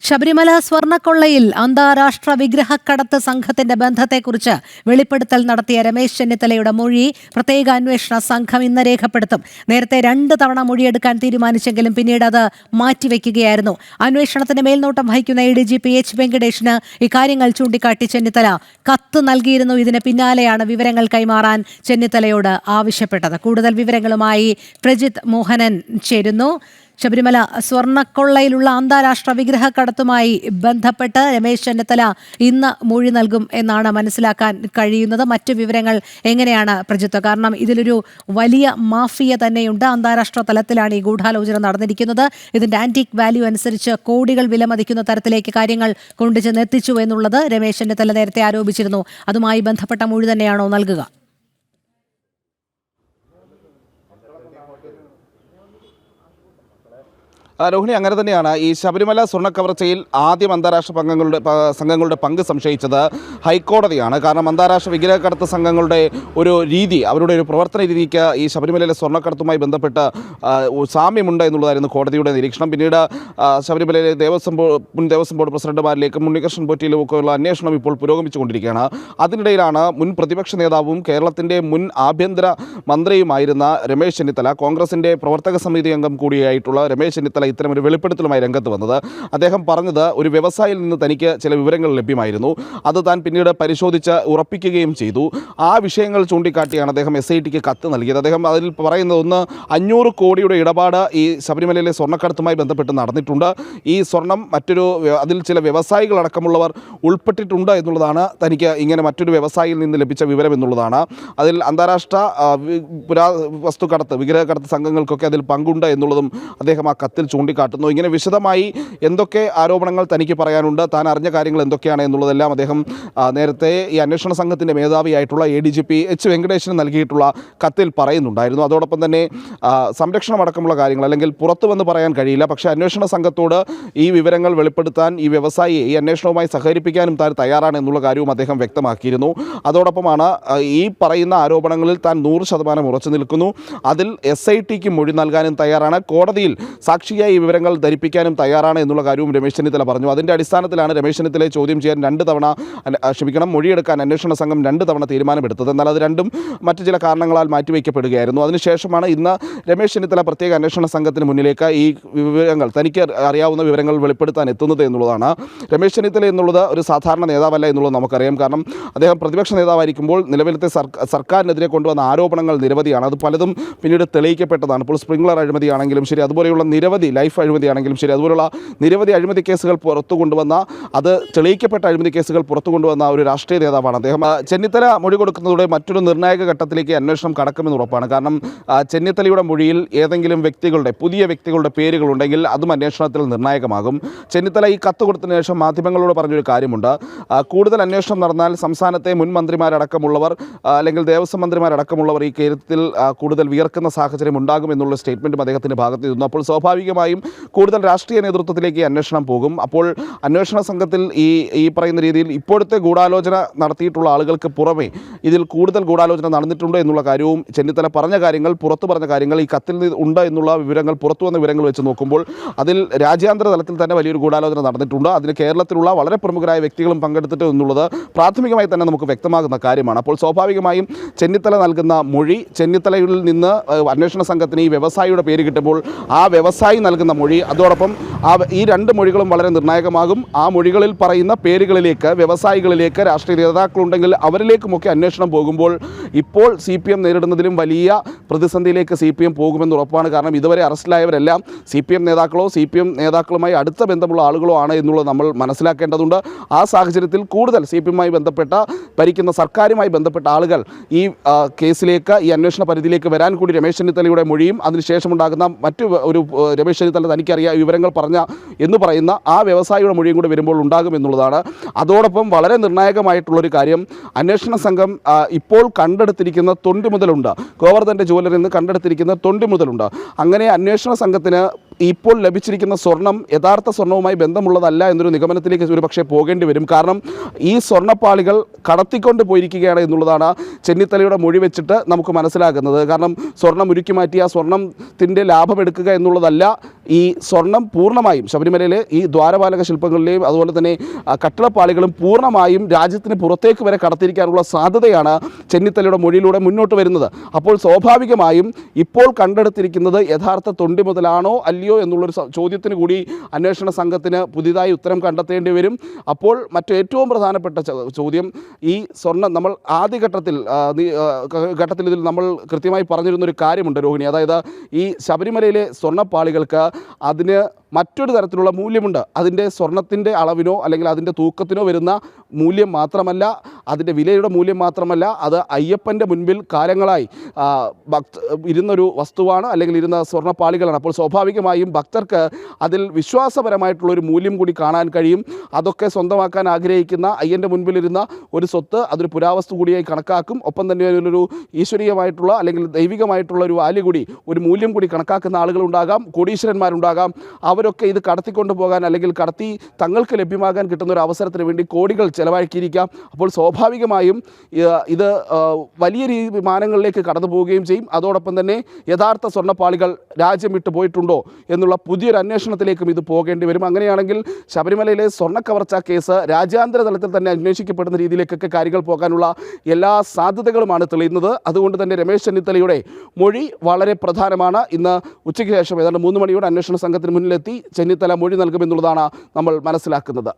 ശബരിമല സ്വർണ്ണക്കൊള്ളയിൽ അന്താരാഷ്ട്ര വിഗ്രഹക്കടത്ത് സംഘത്തിന്റെ ബന്ധത്തെക്കുറിച്ച് വെളിപ്പെടുത്തൽ നടത്തിയ രമേശ് ചെന്നിത്തലയുടെ മൊഴി പ്രത്യേക അന്വേഷണ സംഘം ഇന്ന് രേഖപ്പെടുത്തും. നേരത്തെ 2 തവണ മൊഴിയെടുക്കാൻ തീരുമാനിച്ചെങ്കിലും പിന്നീട് അത് മാറ്റിവെക്കുകയായിരുന്നു. അന്വേഷണത്തിന് മേൽനോട്ടം വഹിക്കുന്ന ADGP H. വെങ്കടേഷിന് ഇക്കാര്യങ്ങൾ ചൂണ്ടിക്കാട്ടി ചെന്നിത്തല കത്ത് നൽകിയിരുന്നു. ഇതിന് പിന്നാലെയാണ് വിവരങ്ങൾ കൈമാറാൻ ചെന്നിത്തലയോട് ആവശ്യപ്പെട്ടത്. കൂടുതൽ വിവരങ്ങളുമായി പ്രജിത് മോഹനൻ ചേരുന്നു. ശബരിമല സ്വർണ്ണക്കൊള്ളയിലുള്ള അന്താരാഷ്ട്ര വിഗ്രഹക്കടത്തുമായി ബന്ധപ്പെട്ട് രമേശ് ചെന്നിത്തല ഇന്ന് മൊഴി നൽകും എന്നാണ് മനസ്സിലാക്കാൻ കഴിയുന്നത്. മറ്റു വിവരങ്ങൾ എങ്ങനെയാണ് പ്രജിത്ത്? കാരണം ഇതിലൊരു വലിയ മാഫിയ തന്നെയുണ്ട്. അന്താരാഷ്ട്ര തലത്തിലാണ് ഈ ഗൂഢാലോചന നടന്നിരിക്കുന്നത്. ഇതിന്റെ ആന്റിക് വാല്യൂ അനുസരിച്ച് കോടികൾ വിലമതിക്കുന്ന തരത്തിലേക്ക് കാര്യങ്ങൾ കൊണ്ടുചെന്ന് എത്തിച്ചു എന്നുള്ളത് രമേശ് ചെന്നിത്തല നേരത്തെ ആരോപിച്ചിരുന്നു. അതുമായി ബന്ധപ്പെട്ട മൊഴി തന്നെയാണോ നൽകുക? രോഹിണി, അങ്ങനെ തന്നെയാണ്. ഈ ശബരിമല സ്വർണ്ണക്കവർച്ചയിൽ ആദ്യം അന്താരാഷ്ട്ര സംഘങ്ങളുടെ പങ്ക് സംശയിച്ചത് ഹൈക്കോടതിയാണ്. കാരണം അന്താരാഷ്ട്ര വിഗ്രഹക്കടത്ത് സംഘങ്ങളുടെ ഒരു രീതി, അവരുടെ ഒരു പ്രവർത്തന രീതിക്ക് ഈ ശബരിമലയിലെ സ്വർണ്ണക്കടത്തുമായി ബന്ധപ്പെട്ട് സാമ്യമുണ്ട് എന്നുള്ളതായിരുന്നു കോടതിയുടെ നിരീക്ഷണം. പിന്നീട് ശബരിമലയിലെ മുൻ ദേവസ്വം ബോർഡ് പ്രസിഡന്റുമാരിലേക്കും ഉണ്ണികൃഷ്ണൻ പോറ്റിയിലുമൊക്കെയുള്ള അന്വേഷണം ഇപ്പോൾ പുരോഗമിച്ചുകൊണ്ടിരിക്കുകയാണ്. അതിനിടയിലാണ് മുൻ പ്രതിപക്ഷ നേതാവും കേരളത്തിൻ്റെ മുൻ ആഭ്യന്തര മന്ത്രിയുമായിരുന്ന രമേശ് ചെന്നിത്തല, കോൺഗ്രസിൻ്റെ പ്രവർത്തക സമിതി അംഗം കൂടിയായിട്ടുള്ള രമേശ് ചെന്നിത്തല ഇത്തരമൊരു വെളിപ്പെടുത്തലുമായി രംഗത്ത് വന്നത്. അദ്ദേഹം പറഞ്ഞത് ഒരു വ്യവസായിയിൽ നിന്ന് തനിക്ക് ചില വിവരങ്ങൾ ലഭ്യമായിരുന്നു. അത് താൻ പിന്നീട് പരിശോധിച്ച് ഉറപ്പിക്കുകയും ചെയ്തു. ആ വിഷയങ്ങൾ ചൂണ്ടിക്കാട്ടിയാണ് അദ്ദേഹം SITക്ക് കത്ത് നൽകിയത്. അദ്ദേഹം അതിൽ പറയുന്നത്, ഒന്ന്, 500 കോടിയുടെ ഇടപാട് ഈ ശബരിമലയിലെ സ്വർണ്ണക്കടത്തുമായി ബന്ധപ്പെട്ട് നടന്നിട്ടുണ്ട്. ഈ സ്വർണം അതിൽ ചില വ്യവസായികളടക്കമുള്ളവർ ഉൾപ്പെട്ടിട്ടുണ്ട് എന്നുള്ളതാണ് തനിക്ക് ഇങ്ങനെ മറ്റൊരു വ്യവസായിയിൽ നിന്ന് ലഭിച്ച വിവരം എന്നുള്ളതാണ്. അതിൽ അന്താരാഷ്ട്ര വസ്തുക്കടത്ത് വിഗ്രഹക്കടത്ത് സംഘങ്ങൾക്കൊക്കെ അതിൽ പങ്കുണ്ട് എന്നുള്ളതും അദ്ദേഹം ആ കത്തിൽ ചൂണ്ടിക്കാട്ടുന്നു. ഇങ്ങനെ വിശദമായി എന്തൊക്കെ ആരോപണങ്ങൾ തനിക്ക് പറയാനുണ്ട്, താൻ അറിഞ്ഞ കാര്യങ്ങൾ എന്തൊക്കെയാണ് എന്നുള്ളതെല്ലാം അദ്ദേഹം നേരത്തെ ഈ അന്വേഷണ സംഘത്തിൻ്റെ മേധാവിയായിട്ടുള്ള ADGP H. വെങ്കടേഷിന് നൽകിയിട്ടുള്ള കത്തിൽ പറയുന്നുണ്ടായിരുന്നു. അതോടൊപ്പം തന്നെ സംരക്ഷണം അടക്കമുള്ള കാര്യങ്ങൾ, അല്ലെങ്കിൽ പുറത്തു വന്ന് പറയാൻ കഴിയില്ല, പക്ഷേ അന്വേഷണ സംഘത്തോട് ഈ വിവരങ്ങൾ വെളിപ്പെടുത്താൻ ഈ വ്യവസായിയെ ഈ അന്വേഷണവുമായി സഹകരിപ്പിക്കാനും താൻ തയ്യാറാണ് എന്നുള്ള കാര്യവും അദ്ദേഹം വ്യക്തമാക്കിയിരുന്നു. അതോടൊപ്പമാണ് ഈ പറയുന്ന ആരോപണങ്ങളിൽ താൻ 100% ഉറച്ചു നിൽക്കുന്നു. അതിൽ SITക്ക് മൊഴി നൽകാനും തയ്യാറാണ്, കോടതിയിൽ സാക്ഷിയായി ഈ വിവരങ്ങൾ ധരിപ്പിക്കാനും തയ്യാറാണ് എന്നുള്ള കാര്യവും രമേശ് ചെന്നിത്തല പറഞ്ഞു. അതിൻ്റെ അടിസ്ഥാനത്തിലാണ് രമേശ് ചെന്നിത്തലയെ ചോദ്യം ചെയ്യാൻ മൊഴിയെടുക്കാൻ അന്വേഷണ സംഘം 2 തവണ തീരുമാനമെടുത്തത്. എന്നാൽ അത് രണ്ടും മറ്റു ചില കാരണങ്ങളാൽ മാറ്റിവെക്കപ്പെടുകയായിരുന്നു. അതിനുശേഷമാണ് ഇന്ന് രമേശ് ചെന്നിത്തല പ്രത്യേക അന്വേഷണ സംഘത്തിന് മുന്നിലേക്ക് ഈ വിവരങ്ങൾ, തനിക്ക് അറിയാവുന്ന വിവരങ്ങൾ വെളിപ്പെടുത്താൻ എത്തുന്നത് എന്നുള്ളതാണ്. രമേശ് ചെന്നിത്തല എന്നുള്ളത് ഒരു സാധാരണ നേതാവല്ല എന്നുള്ളത് നമുക്കറിയാം. കാരണം അദ്ദേഹം പ്രതിപക്ഷ നേതാവായിരിക്കുമ്പോൾ നിലവിലത്തെ സർക്കാരിനെതിരെ കൊണ്ടുവന്ന ആരോപണങ്ങൾ നിരവധിയാണ്. അത് പലതും പിന്നീട് തെളിയിക്കപ്പെട്ടതാണ്. ഇപ്പോൾ സ്പ്രിംഗ്ലർ അഴിമതിയാണെങ്കിലും ശരി, അതുപോലെയുള്ള നിരവധി ലൈഫ് അഴിമതിയാണെങ്കിലും ശരി, അതുപോലുള്ള നിരവധി അഴിമതി കേസുകൾ പുറത്തു കൊണ്ടുവന്ന, അത് തെളിയിക്കപ്പെട്ട അഴിമതി കേസുകൾ പുറത്തു കൊണ്ടുവന്ന ഒരു രാഷ്ട്രീയ നേതാവാണ് അദ്ദേഹം. ചെന്നിത്തല മൊഴി കൊടുക്കുന്നതോടെ മറ്റൊരു നിർണായക ഘട്ടത്തിലേക്ക് അന്വേഷണം കടക്കുമെന്ന് ഉറപ്പാണ്. കാരണം ചെന്നിത്തലയുടെ മൊഴിയിൽ ഏതെങ്കിലും പുതിയ വ്യക്തികളുടെ പേരുകളുണ്ടെങ്കിൽ അതും അന്വേഷണത്തിൽ നിർണായകമാകും. ചെന്നിത്തല ഈ കത്ത് കൊടുത്തതിന് ശേഷം മാധ്യമങ്ങളോട് പറഞ്ഞൊരു കാര്യമുണ്ട്. കൂടുതൽ അന്വേഷണം നടന്നാൽ സംസ്ഥാനത്തെ മുൻ മന്ത്രിമാരടക്കമുള്ളവർ, അല്ലെങ്കിൽ ദേവസ്വം മന്ത്രിമാരടക്കമുള്ളവർ ഈ കാര്യത്തിൽ കൂടുതൽ വിയർക്കുന്ന സാഹചര്യം ഉണ്ടാകുമെന്നുള്ള സ്റ്റേറ്റ്മെൻറ്റും അദ്ദേഹത്തിൻ്റെ ഭാഗത്ത് നിന്നു. അപ്പോൾ സ്വാഭാവികമായും കൂടുതൽ രാഷ്ട്രീയ നേതൃത്വത്തിലേക്ക് അന്വേഷണം പോകും. അപ്പോൾ അന്വേഷണ സംഘത്തിൽ ഈ പറയുന്ന രീതിയിൽ ഇപ്പോഴത്തെ ഗൂഢാലോചന നടത്തിയിട്ടുള്ള ആളുകൾക്ക് പുറമെ ഇതിൽ കൂടുതൽ ഗൂഢാലോചന നടന്നിട്ടുണ്ട് എന്നുള്ള കാര്യവും ചെന്നിത്തല പുറത്തു പറഞ്ഞ കാര്യങ്ങൾ ഈ കത്തിൽ ഉണ്ട് എന്നുള്ള വിവരങ്ങൾ, പുറത്തു വന്ന വിവരങ്ങൾ വെച്ച് നോക്കുമ്പോൾ അതിൽ രാജ്യാന്തര തലത്തിൽ തന്നെ വലിയൊരു ഗൂഢാലോചന നടന്നിട്ടുണ്ട്. അതിന് കേരളത്തിലുള്ള വളരെ പ്രമുഖരായ വ്യക്തികളും പങ്കെടുത്തിട്ട് എന്നുള്ളത് പ്രാഥമികമായി തന്നെ നമുക്ക് വ്യക്തമാകുന്ന കാര്യമാണ്. അപ്പോൾ സ്വാഭാവികമായും ചെന്നിത്തല നൽകുന്ന മൊഴി, ചെന്നിത്തലയിൽ നിന്ന് അന്വേഷണ സംഘത്തിന് ഈ വ്യവസായിയുടെ പേര് കിട്ടുമ്പോൾ ആ വ്യവസായി നൽകുന്ന മൊഴി, അതോടൊപ്പം ഈ 2 മൊഴികളും വളരെ നിർണായകമാകും. ആ മൊഴികളിൽ പറയുന്ന പേരുകളിലേക്ക്, വ്യവസായികളിലേക്ക്, രാഷ്ട്രീയ നേതാക്കളുണ്ടെങ്കിൽ അവരിലേക്കുമൊക്കെ അന്വേഷണം പോകുമ്പോൾ ഇപ്പോൾ CPM നേരിടുന്നതിലും വലിയ പ്രതിസന്ധിയിലേക്ക് CPM പോകുമെന്ന് ഉറപ്പാണ്. കാരണം ഇതുവരെ അറസ്റ്റിലായവരെല്ലാം CPM നേതാക്കളോ CPM നേതാക്കളുമായി അടുത്ത ബന്ധമുള്ള ആളുകളോ ആണ് എന്നുള്ളത് നമ്മൾ മനസ്സിലാക്കേണ്ടതുണ്ട്. ആ സാഹചര്യത്തിൽ കൂടുതൽ CPMമായി ബന്ധപ്പെട്ട, ഭരിക്കുന്ന സർക്കാരുമായി ബന്ധപ്പെട്ട ആളുകൾ ഈ കേസിലേക്ക്, ഈ അന്വേഷണ പരിധിയിലേക്ക് വരാൻ കൂടി രമേശ് ചെന്നിത്തലയുടെ മൊഴിയും അതിനുശേഷമുണ്ടാകുന്ന മറ്റു ഒരു രമേശ് ചെന്നിത്തല തനിക്കറിയാം വിവരങ്ങൾ എന്ന് പറയുന്ന ആ വ്യവസായിയുടെ മൊഴിയും കൂടി വരുമ്പോൾ ഉണ്ടാകുമെന്നുള്ളതാണ്. അതോടൊപ്പം വളരെ നിർണായകമായിട്ടുള്ളൊരു കാര്യം, അന്വേഷണ സംഘം ഇപ്പോൾ കണ്ടെടുത്തിരിക്കുന്ന തൊണ്ടി മുതലുണ്ട്. ഗോവർദ്ധൻ്റെ ജ്വല്ലറിയിൽ നിന്ന് കണ്ടെടുത്തിരിക്കുന്ന തൊണ്ടി മുതലുണ്ട്. അങ്ങനെ അന്വേഷണ സംഘത്തിന് ഇപ്പോൾ ലഭിച്ചിരിക്കുന്ന സ്വർണം യഥാർത്ഥ സ്വർണവുമായി ബന്ധമുള്ളതല്ല എന്നൊരു നിഗമനത്തിലേക്ക് ഒരു പക്ഷേ പോകേണ്ടി വരും. കാരണം ഈ സ്വർണ്ണപ്പാളികൾ കടത്തിക്കൊണ്ട് പോയിരിക്കുകയാണ് എന്നുള്ളതാണ് ചെന്നിത്തലയുടെ മൊഴി വെച്ചിട്ട് നമുക്ക് മനസ്സിലാക്കുന്നത്. കാരണം സ്വർണം ഉരുക്കി മാറ്റി ആ സ്വർണത്തിൻ്റെ ലാഭമെടുക്കുക എന്നുള്ളതല്ല ഈ സ്വർണം പൂർണ്ണമായും ശബരിമലയിലെ ഈ ദ്വാരപാലക ശില്പങ്ങളിലെയും അതുപോലെ തന്നെ കട്ടിളപ്പാളികളും പൂർണ്ണമായും രാജ്യത്തിന് പുറത്തേക്ക് വരെ കടത്തിരിക്കാനുള്ള സാധ്യതയാണ് ചെന്നിത്തലയുടെ മൊഴിയിലൂടെ മുന്നോട്ട് വരുന്നത്. അപ്പോൾ സ്വാഭാവികമായും ഇപ്പോൾ കണ്ടെടുത്തിരിക്കുന്നത് യഥാർത്ഥ തൊണ്ടി മുതലാണോ അല്ലയോ എന്നുള്ളൊരു ചോദ്യത്തിന് കൂടി അന്വേഷണ സംഘത്തിന് പുതിയതായി ഉത്തരം കണ്ടെത്തേണ്ടി വരും. അപ്പോൾ ഏറ്റവും പ്രധാനപ്പെട്ട ചോദ്യം, ഈ സ്വർണം നമ്മൾ ആദ്യഘട്ടത്തിൽ ഇതിൽ നമ്മൾ കൃത്യമായി പറഞ്ഞിരുന്നൊരു കാര്യമുണ്ട് രോഹിണി. അതായത് ഈ ശബരിമലയിലെ സ്വർണ്ണപ്പാളികൾക്ക് അതിന് മറ്റൊരു തരത്തിലുള്ള മൂല്യമുണ്ട്. അതിൻ്റെ സ്വർണത്തിൻ്റെ അളവിനോ അല്ലെങ്കിൽ അതിൻ്റെ തൂക്കത്തിനോ വരുന്ന മൂല്യം മാത്രമല്ല, അതിൻ്റെ വിലയുടെ മൂല്യം മാത്രമല്ല, അത് അയ്യപ്പൻ്റെ മുൻപിൽ കാലങ്ങളായി ഇരുന്നൊരു വസ്തുവാണ്, അല്ലെങ്കിൽ ഇരുന്ന സ്വർണ്ണപ്പാളികളാണ്. അപ്പോൾ സ്വാഭാവികമായും ഭക്തർക്ക് അതിൽ വിശ്വാസപരമായിട്ടുള്ളൊരു മൂല്യം കൂടി കാണാൻ കഴിയും. അതൊക്കെ സ്വന്തമാക്കാൻ ആഗ്രഹിക്കുന്ന അയ്യൻ്റെ മുൻപിലിരുന്ന ഒരു സ്വത്ത് അതൊരു പുരാവസ്തു കൂടിയായി കണക്കാക്കും. ഒപ്പം തന്നെ ഒരു ഈശ്വരീയമായിട്ടുള്ള അല്ലെങ്കിൽ ദൈവികമായിട്ടുള്ള ഒരു വാല്യൂ കൂടി, ഒരു മൂല്യം കൂടി കണക്കാക്കുന്ന ആളുകളുണ്ടാകാം, കോടീശ്വരന്മാരുണ്ടാകാം. അവരൊക്കെ ഇത് കടത്തിക്കൊണ്ടു പോകാൻ അല്ലെങ്കിൽ കടത്തി തങ്ങൾക്ക് ലഭ്യമാകാൻ കിട്ടുന്ന ഒരു അവസരത്തിന് വേണ്ടി കോടികൾ ചെലവാക്കിയിരിക്കാം. അപ്പോൾ സ്വാഭാവികമായും ഇത് വലിയ വിമാനങ്ങളിലേക്ക് കടന്നു പോവുകയും ചെയ്യും. അതോടൊപ്പം തന്നെ യഥാർത്ഥ സ്വർണ്ണപ്പാളികൾ രാജ്യം വിട്ടു പോയിട്ടുണ്ടോ എന്നുള്ള പുതിയൊരു അന്വേഷണത്തിലേക്കും ഇത് പോകേണ്ടി വരും. അങ്ങനെയാണെങ്കിൽ ശബരിമലയിലെ സ്വർണ്ണ കവർച്ചാ കേസ് രാജ്യാന്തര തലത്തിൽ തന്നെ അന്വേഷിക്കപ്പെടുന്ന രീതിയിലേക്കൊക്കെ കാര്യങ്ങൾ പോകാനുള്ള എല്ലാ സാധ്യതകളുമാണ് തെളിയുന്നത്. അതുകൊണ്ട് തന്നെ രമേശ് ചെന്നിത്തലയുടെ മൊഴി വളരെ പ്രധാനമാണ്. ഇന്ന് ഉച്ചയ്ക്ക് ശേഷം ഏതാണ്ട് 3 മണിയോടെ അന്വേഷണ സംഘത്തിന് മുന്നിലെത്തി ചെന്നിത്തല മൊഴി നൽകുമെന്നുള്ളതാണ് നമ്മൾ മനസ്സിലാക്കുന്നത്.